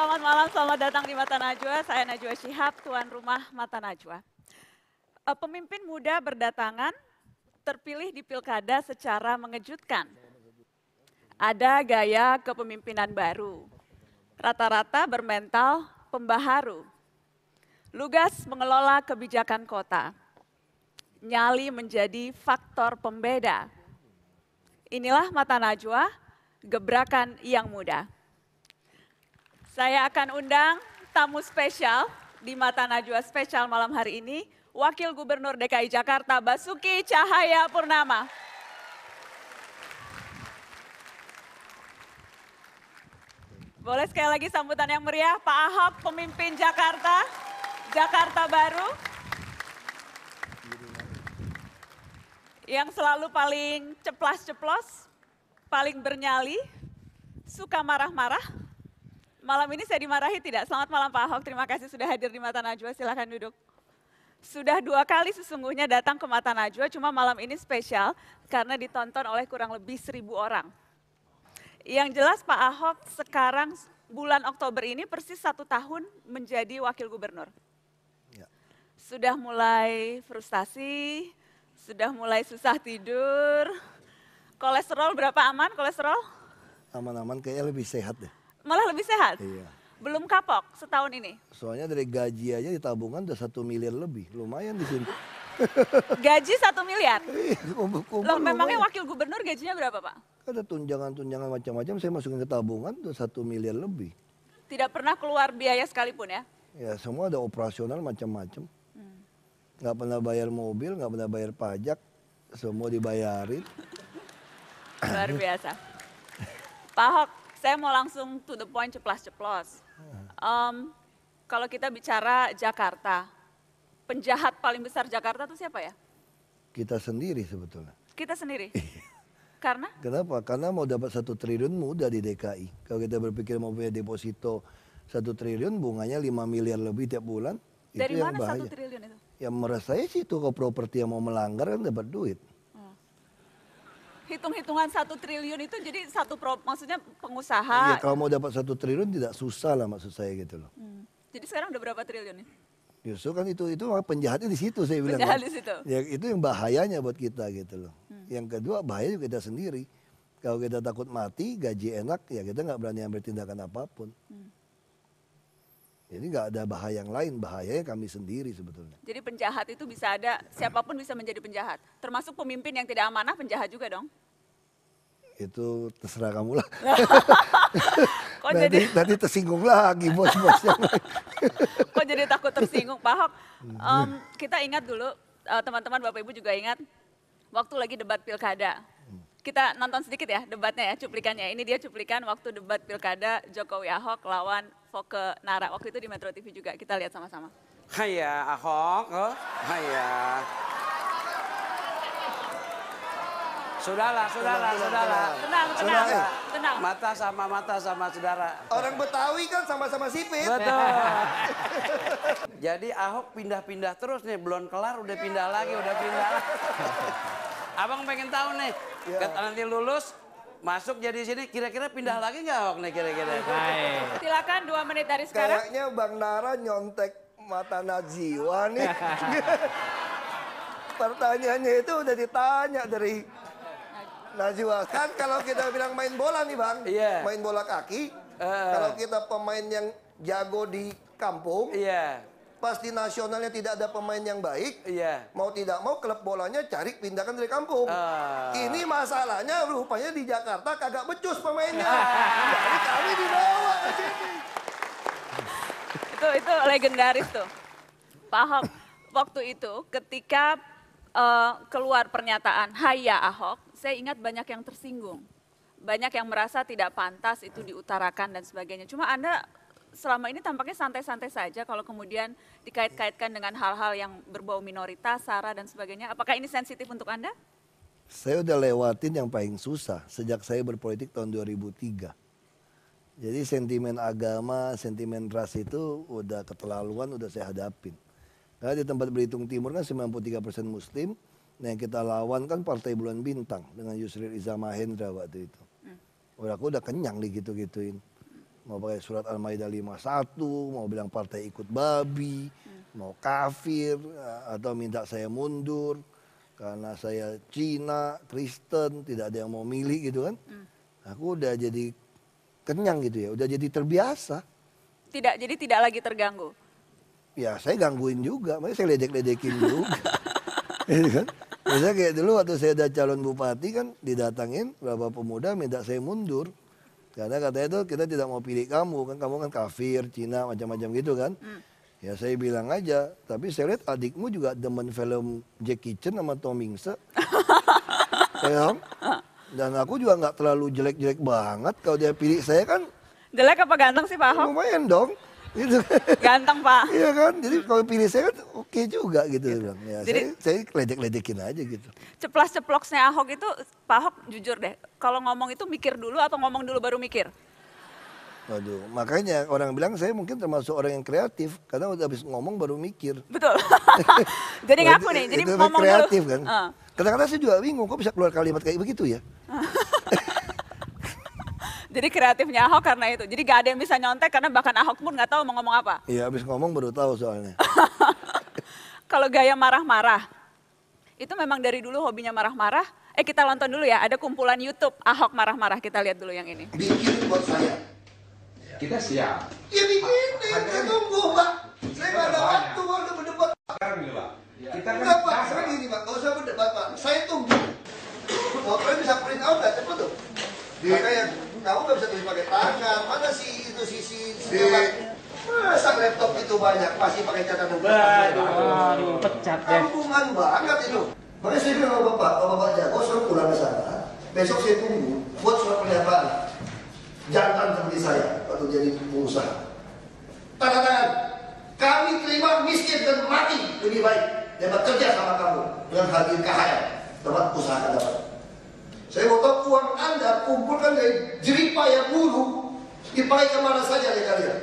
Selamat malam, selamat datang di Mata Najwa. Saya Najwa Shihab, tuan rumah Mata Najwa. Pemimpin muda berdatangan, terpilih di pilkada secara mengejutkan. Ada gaya kepemimpinan baru, rata-rata bermental pembaharu. Lugas mengelola kebijakan kota. Nyali menjadi faktor pembeda. Inilah Mata Najwa, gebrakan yang muda. Saya akan undang tamu spesial di Mata Najwa spesial malam hari ini, Wakil Gubernur DKI Jakarta Basuki Cahayapurnama. Boleh sekali lagi sambutan yang meriah, Pak Ahok, pemimpin Jakarta, Jakarta Baru. Yang selalu paling ceplas-ceplos, paling bernyali, suka marah-marah. Malam ini saya dimarahi tidak? Selamat malam Pak Ahok, terima kasih sudah hadir di Mata Najwa, silahkan duduk. Sudah 2 kali sesungguhnya datang ke Mata Najwa, cuma malam ini spesial karena ditonton oleh kurang lebih 1.000 orang. Yang jelas Pak Ahok sekarang bulan Oktober ini persis 1 tahun menjadi Wakil Gubernur. Ya. Sudah mulai frustasi, sudah mulai susah tidur. Kolesterol berapa aman kolesterol? Aman-aman, kayaknya lebih sehat deh. Malah lebih sehat? Iya. Belum kapok setahun ini? Soalnya dari gaji aja di tabungan udah 1 miliar lebih, lumayan di sini. Gaji 1 miliar? Loh memangnya lumayan. Wakil Gubernur gajinya berapa Pak? Ada tunjangan-tunjangan macam-macam, saya masukin ke tabungan udah 1 miliar lebih. Tidak pernah keluar biaya sekalipun ya? Ya semua ada operasional macam-macam. Nggak pernah bayar mobil, nggak pernah bayar pajak, semua dibayarin. Luar biasa. Pak Ahok, saya mau langsung to the point, ceplas-ceplos. Kalau kita bicara Jakarta, penjahat paling besar Jakarta itu siapa ya? Kita sendiri sebetulnya. Kita sendiri? Karena? Kenapa? Karena mau dapat 1 triliun mudah di DKI. Kalau kita berpikir mau punya deposito 1 triliun, bunganya 5 miliar lebih tiap bulan. Dari itu mana yang bahaya. 1 triliun itu? Ya menurut saya sih itu kalau properti yang mau melanggar kan dapat duit. Hitung-hitungan 1 triliun itu jadi maksudnya pengusaha. Ya kalau mau dapat 1 triliun tidak susah lah maksud saya gitu loh. Jadi sekarang udah berapa triliun nih? Justru kan itu penjahatnya di situ saya bilang. Penjahat kan. di situ. Ya itu yang bahayanya buat kita gitu loh. Yang kedua bahaya juga kita sendiri. Kalau kita takut mati, gaji enak, ya kita nggak berani ambil tindakan apapun. Jadi nggak ada bahaya yang lain, bahayanya kami sendiri sebetulnya. Jadi penjahat itu bisa ada, siapapun bisa menjadi penjahat. Termasuk pemimpin yang tidak amanah penjahat juga dong? Itu terserah kamu lah. Nanti tersinggung lagi bos-bos yang lain. Kok jadi takut tersinggung Pak Ahok? Kita ingat dulu, teman-teman Bapak Ibu juga ingat, waktu lagi debat pilkada. Kita nonton sedikit ya debatnya ya, cuplikannya. Ini dia cuplikan waktu debat pilkada Jokowi Ahok lawan Foke Nara. Waktu itu di Metro TV juga, kita lihat sama-sama. Haya Ahok, haya. Sudahlah. Tenang. Mata sama saudara. Orang Betawi kan sama-sama sipit. Betul. Jadi Ahok pindah-pindah terus nih, belum kelar udah pindah lagi. Abang pengen tahu nih, nanti lulus, masuk jadi sini, kira-kira pindah lagi nggak Ahok nih kira-kira? Silakan 2 menit dari sekarang. Kayaknya Bang Nara nyontek Mata Najwa nih. Pertanyaannya itu udah ditanya dari Najwa. Kan kalau kita bilang main bola nih Bang, main bola kaki, kalau kita pemain yang jago di kampung, pas di nasionalnya tidak ada pemain yang baik, mau tidak mau klub bolanya cari pindahkan dari kampung. Ini masalahnya rupanya di Jakarta kagak becus pemainnya. Jadi kami dibawa ke sini. Itu legendaris tuh. Pak Ahok, waktu itu ketika keluar pernyataan Haya Ahok, saya ingat banyak yang tersinggung. Banyak yang merasa tidak pantas itu diutarakan dan sebagainya. Cuma Anda selama ini tampaknya santai-santai saja kalau kemudian dikait-kaitkan dengan hal-hal yang berbau minoritas, SARA dan sebagainya. Apakah ini sensitif untuk Anda? Saya udah lewatin yang paling susah sejak saya berpolitik tahun 2003. Jadi sentimen agama, sentimen ras itu udah keterlaluan, udah saya hadapin. Karena di tempat Belitung Timur kan 93% Muslim, nah yang kita lawan kan Partai Bulan Bintang dengan Yusril Iza Mahendra waktu itu. Aku udah kenyang digitu-gituin. Mau pakai surat Al-Maidah 51, mau bilang partai ikut babi, mau kafir, atau minta saya mundur karena saya Cina, Kristen, tidak ada yang mau milih gitu kan. Aku udah jadi kenyang gitu ya, udah jadi terbiasa. Jadi tidak lagi terganggu. Ya saya gangguin juga, makanya saya ledek-ledekin juga. Gitu kan? Misalnya kayak dulu waktu saya udah calon bupati kan didatangin beberapa pemuda minta saya mundur. Karena katanya itu kita tidak mau pilih kamu kan kafir, Cina, macam-macam gitu kan. Ya saya bilang aja, tapi saya lihat adikmu juga demen film Jackie Chan sama Tom Hanks. Ya, dan aku juga nggak terlalu jelek-jelek banget kalau dia pilih saya kan. Jelek apa ganteng sih Pak Ahok? Lumayan dong. Gitu. Ganteng Pak. Iya kan, jadi kalau pilih saya kan oke juga gitu. Bilang. Ya, Jadi, saya ledek-ledekin aja gitu. Ceplas-ceploknya Ahok itu, Pak Ahok jujur deh, kalau ngomong itu mikir dulu atau ngomong dulu baru mikir? Waduh, makanya orang bilang saya mungkin termasuk orang yang kreatif karena udah habis ngomong baru mikir. Betul. Jadi ngaku nih, jadi itu ngomong kreatif dulu. Kan. Kadang-kadang saya juga bingung kok bisa keluar kalimat kayak begitu ya. Jadi kreatifnya Ahok karena itu. Jadi gak ada yang bisa nyontek karena bahkan Ahok pun gak tahu mau ngomong apa. Iya, habis ngomong baru tahu soalnya. Kalau gaya marah-marah, itu memang dari dulu hobinya marah-marah. Kita nonton dulu ya, ada kumpulan YouTube Ahok marah-marah. Kita lihat dulu yang ini. Bikin buat saya. Kita siap. Ya bikin, saya tunggu Pak. Saya gak ada waktu untuk berdebat. Sekarang gini Pak. Kita kan Enggak Pak, saya gini Pak, gak usah berdebat Pak. Saya tunggu. Oh, kalian bisa print out gak? Cepet tuh. Kayak kamu gak bisa tulis pakai tangan. Mana sih itu sisi masa laptop itu banyak masih pakai catatan. Aduh, pecat deh. Kampungan banget itu. Makanya saya bilang sama Bapak, kalau Bapak jago suruh pulang ke sana. Besok saya tunggu buat surat pernyataan. Jantan seperti saya waktu jadi pengusaha. Tanda tangan. Kami terima miskin dan mati lebih baik dapat kerja sama kamu dengan hadir KHL tempat usaha dapat. Saya mau tahu uang Anda kumpulkan dari jeripaya buruh dipakai kemana saja ya kalian.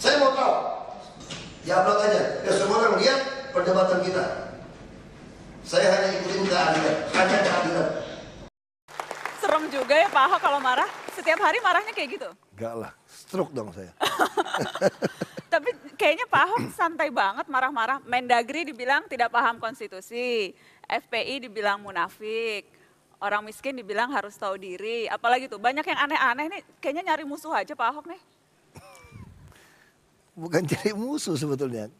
Saya mau tahu. Ya upload aja. Biar semua orang lihat perdebatan kita. Saya hanya ikutin keadilan. Hanya keadilan. Serem juga ya Pak Ahok kalau marah. Setiap hari marahnya kayak gitu? Enggak lah. Stroke dong saya. Tapi kayaknya Pak Ahok santai banget marah-marah. Mendagri dibilang tidak paham konstitusi. FPI dibilang munafik. Orang miskin dibilang harus tahu diri. Apalagi tuh, banyak yang aneh-aneh nih. Kayaknya nyari musuh aja Pak Ahok nih. Bukan cari musuh sebetulnya.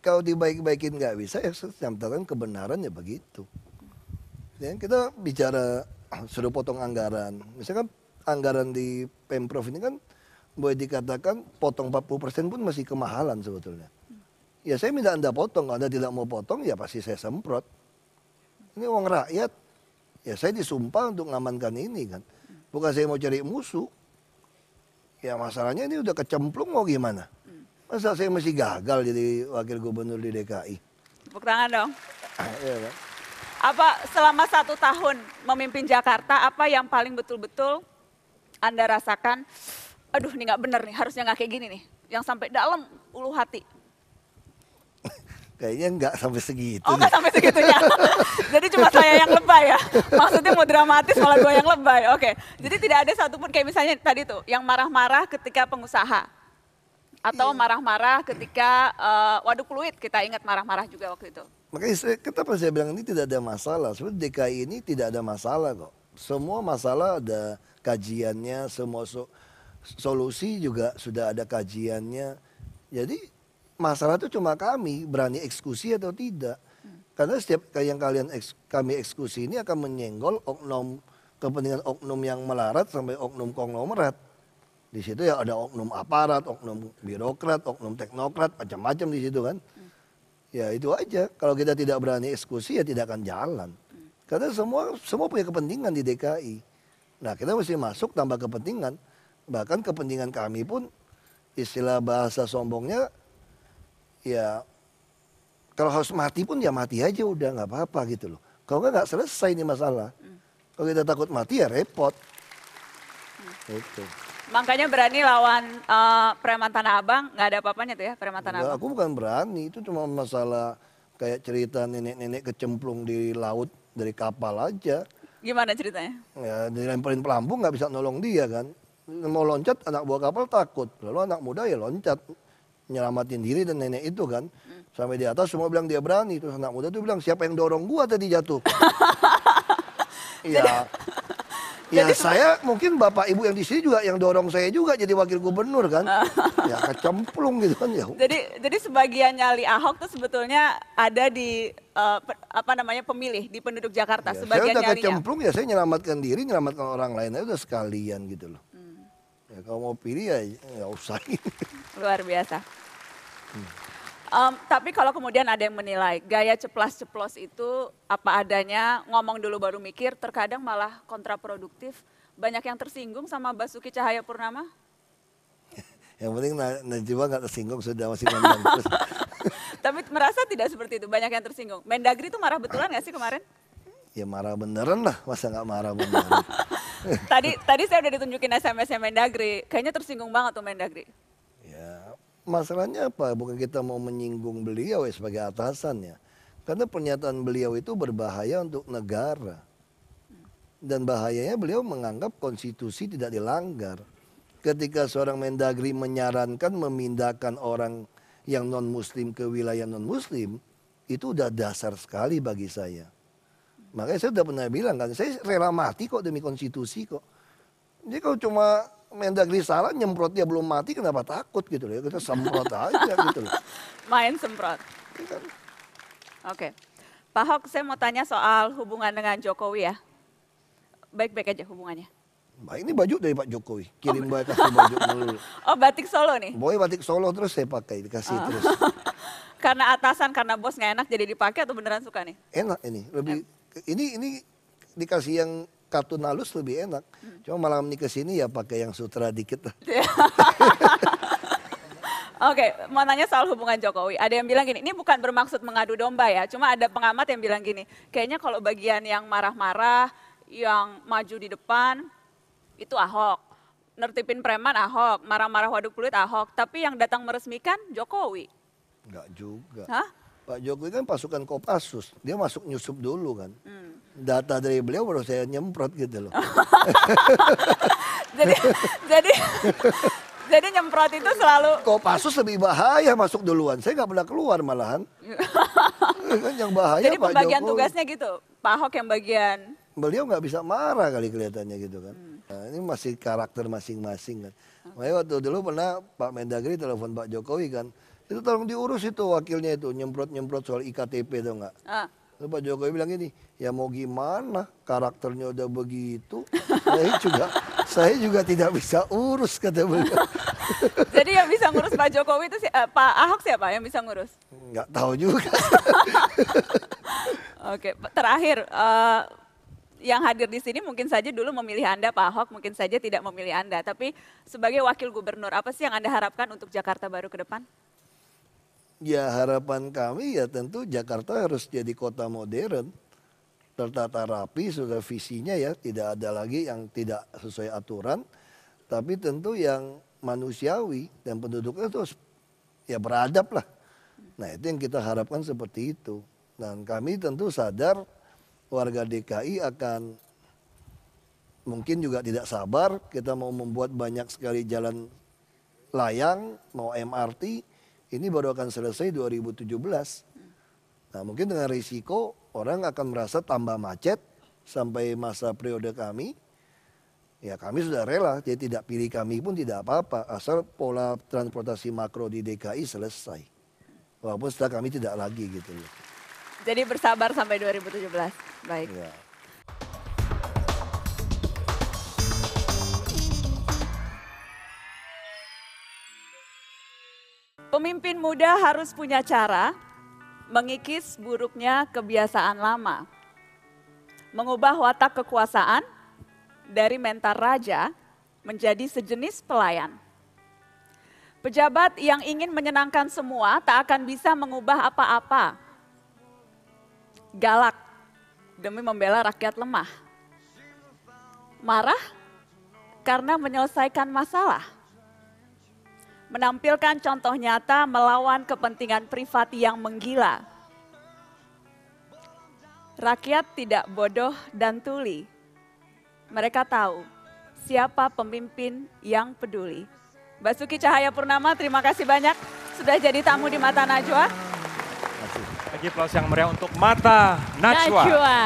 Kalau dibaik-baikin nggak bisa, ya sampaikan kebenaran ya begitu. Ya, kita bicara sudah potong anggaran. Misalkan anggaran di Pemprov ini kan boleh dikatakan potong 40% pun masih kemahalan sebetulnya. Ya saya minta Anda potong, kalau Anda tidak mau potong ya pasti saya semprot. Ini uang rakyat, ya saya disumpah untuk mengamankan ini kan. Bukan saya mau cari musuh. Ya masalahnya ini udah kecemplung mau gimana? Masa saya masih gagal jadi wakil gubernur di DKI? Tepuk tangan dong. Ya, kan? Apa selama 1 tahun memimpin Jakarta, apa yang paling betul-betul Anda rasakan, aduh ini nggak bener nih, harusnya nggak kayak gini nih. Yang sampai dalam ulu hati. Kayaknya nggak sampai segitu. Oh nggak sampai segitunya. Jadi cuma saya yang lebay ya. Maksudnya mau dramatis malah gue yang lebay. Oke. Jadi tidak ada satupun kayak misalnya tadi tuh, yang marah-marah ketika pengusaha. Atau marah-marah ketika waduk fluid, kita ingat marah-marah juga waktu itu. Makanya kenapa saya bilang ini tidak ada masalah. Sebenarnya DKI ini tidak ada masalah kok. Semua masalah ada kajiannya, semua solusi juga sudah ada kajiannya. Jadi masalah itu cuma kami berani eksekusi atau tidak. Karena setiap yang kami eksekusi ini akan menyenggol kepentingan oknum yang melarat sampai oknum konglomerat. Di situ ya ada oknum aparat, oknum birokrat, oknum teknokrat, macam-macam di situ kan. Ya itu aja. Kalau kita tidak berani eksekusi ya tidak akan jalan. Karena semua punya kepentingan di DKI. Nah kita mesti masuk tambah kepentingan. Bahkan kepentingan kami pun istilah bahasa sombongnya ya kalau harus mati pun ya mati aja udah nggak apa-apa gitu loh. Kalau nggak selesai ini masalah. Kalau kita takut mati ya repot. Itu. Makanya berani lawan preman Tanah Abang, nggak ada apa-apanya tuh ya preman Tanah Abang. Aku bukan berani, itu cuma masalah kayak cerita nenek-nenek kecemplung di laut dari kapal aja. Gimana ceritanya? Ya dilemparin pelampung nggak bisa nolong dia kan. mau loncat anak buah kapal takut. Lalu anak muda ya loncat, nyelamatin diri dan nenek itu kan. Sampai di atas semua bilang dia berani. Terus anak muda tuh bilang siapa yang dorong gua tadi jatuh. Ya, ya saya mungkin bapak ibu yang di sini juga yang dorong saya juga jadi wakil gubernur kan. Ya kecemplung gitu kan ya. Jadi sebagian nyali Ahok tuh sebetulnya ada di pemilih di penduduk Jakarta. Ya, Sebagian saya udah nyalinya. kecemplung ya saya nyelamatkan diri, nyelamatkan orang lain aja udah sekalian gitu loh. Ya kalau mau pilih ya nggak usah. Luar biasa. Tapi kalau kemudian ada yang menilai gaya ceplas-ceplos itu apa adanya, ngomong dulu baru mikir, terkadang malah kontraproduktif. Banyak yang tersinggung sama Basuki Cahayapurnama? Yang penting Najwa nggak tersinggung sudah masih ngomong terus. Tapi merasa tidak seperti itu, banyak yang tersinggung. Mendagri itu marah betulan nggak sih kemarin? Ya marah beneran lah, masa nggak marah beneran. Tadi saya udah ditunjukin SMS-nya Mendagri, kayaknya tersinggung banget tuh Mendagri. Ya masalahnya apa? Bukan kita mau menyinggung beliau ya sebagai atasannya. Karena pernyataan beliau itu berbahaya untuk negara. Dan bahayanya beliau menganggap konstitusi tidak dilanggar. Ketika seorang Mendagri menyarankan memindahkan orang yang non-muslim ke wilayah non-muslim, itu udah dasar sekali bagi saya. Makanya saya udah pernah bilang kan, saya rela mati kok demi konstitusi kok. Jadi kalau cuma Mendagri salah, nyemprot dia belum mati, kenapa takut gitu loh. Kita semprot aja gitu loh. Main semprot. Oke. Pak Ahok, saya mau tanya soal hubungan dengan Jokowi ya. Baik-baik aja hubungannya. Bah, ini baju dari Pak Jokowi, kirim boy kasih baju dulu. Oh batik Solo nih? Boy batik Solo terus saya pakai, dikasih terus. Karena atasan, karena bos nggak enak jadi dipakai atau beneran suka nih? Enak ini, lebih ini dikasih yang katun halus lebih enak. Cuma malam ini kesini ya pakai yang sutra dikit lah. Oke, mau nanya soal hubungan Jokowi. Ada yang bilang gini, ini bukan bermaksud mengadu domba ya, cuma ada pengamat yang bilang gini, kayaknya kalau bagian yang marah-marah, yang maju di depan, itu Ahok. Nertipin preman Ahok, marah-marah waduk peluit Ahok, tapi yang datang meresmikan Jokowi. Enggak juga. Hah? Pak Jokowi kan pasukan Kopassus, dia masuk nyusup dulu kan. Data dari beliau baru saya nyemprot gitu loh. jadi nyemprot itu selalu. Kopassus lebih bahaya masuk duluan, saya nggak pernah keluar malahan. Kan yang bahaya Jadi Pak pembagian Jokowi. tugasnya gitu, Pak Ahok yang bagian. Beliau nggak bisa marah kali kelihatannya gitu kan. Nah, ini masih karakter masing-masing kan. Makanya waktu dulu pernah Pak Mendagri telepon Pak Jokowi kan. Itu tolong diurus itu wakilnya itu, nyemprot-nyemprot soal IKTP tuh enggak. Lalu Pak Jokowi bilang gini, ya mau gimana karakternya udah begitu. saya juga tidak bisa urus kata beliau. Jadi yang bisa ngurus Pak Jokowi itu Pak Ahok siapa yang bisa ngurus? Nggak tahu juga. Oke, terakhir yang hadir di sini mungkin saja dulu memilih Anda Pak Ahok, mungkin saja tidak memilih Anda. Tapi sebagai wakil gubernur, apa sih yang Anda harapkan untuk Jakarta baru ke depan? Ya harapan kami ya tentu Jakarta harus jadi kota modern. Tertata rapi, sudah visinya ya, tidak ada lagi yang tidak sesuai aturan. Tapi tentu yang manusiawi dan penduduknya terus ya beradab lah. Nah itu yang kita harapkan seperti itu. Dan kami tentu sadar warga DKI akan mungkin juga tidak sabar. Kita mau membuat banyak sekali jalan layang, mau MRT, ini baru akan selesai 2017. Nah mungkin dengan risiko orang akan merasa tambah macet sampai masa periode kami. Ya kami sudah rela, jadi tidak pilih kami pun tidak apa-apa. Asal pola transportasi makro di DKI selesai. Walaupun setelah kami tidak lagi gitu loh. Jadi bersabar sampai 2017. Baik. Ya. Pemimpin muda harus punya cara mengikis buruknya kebiasaan lama. Mengubah watak kekuasaan dari mental raja menjadi sejenis pelayan. Pejabat yang ingin menyenangkan semua tak akan bisa mengubah apa-apa. Galak demi membela rakyat lemah. Marah karena menyelesaikan masalah. Menampilkan contoh nyata melawan kepentingan privat yang menggila. Rakyat tidak bodoh dan tuli. Mereka tahu siapa pemimpin yang peduli. Basuki Cahayapurnama, terima kasih banyak sudah jadi tamu di Mata Najwa. Lagi aplaus yang meriah untuk Mata Najwa. Najwa.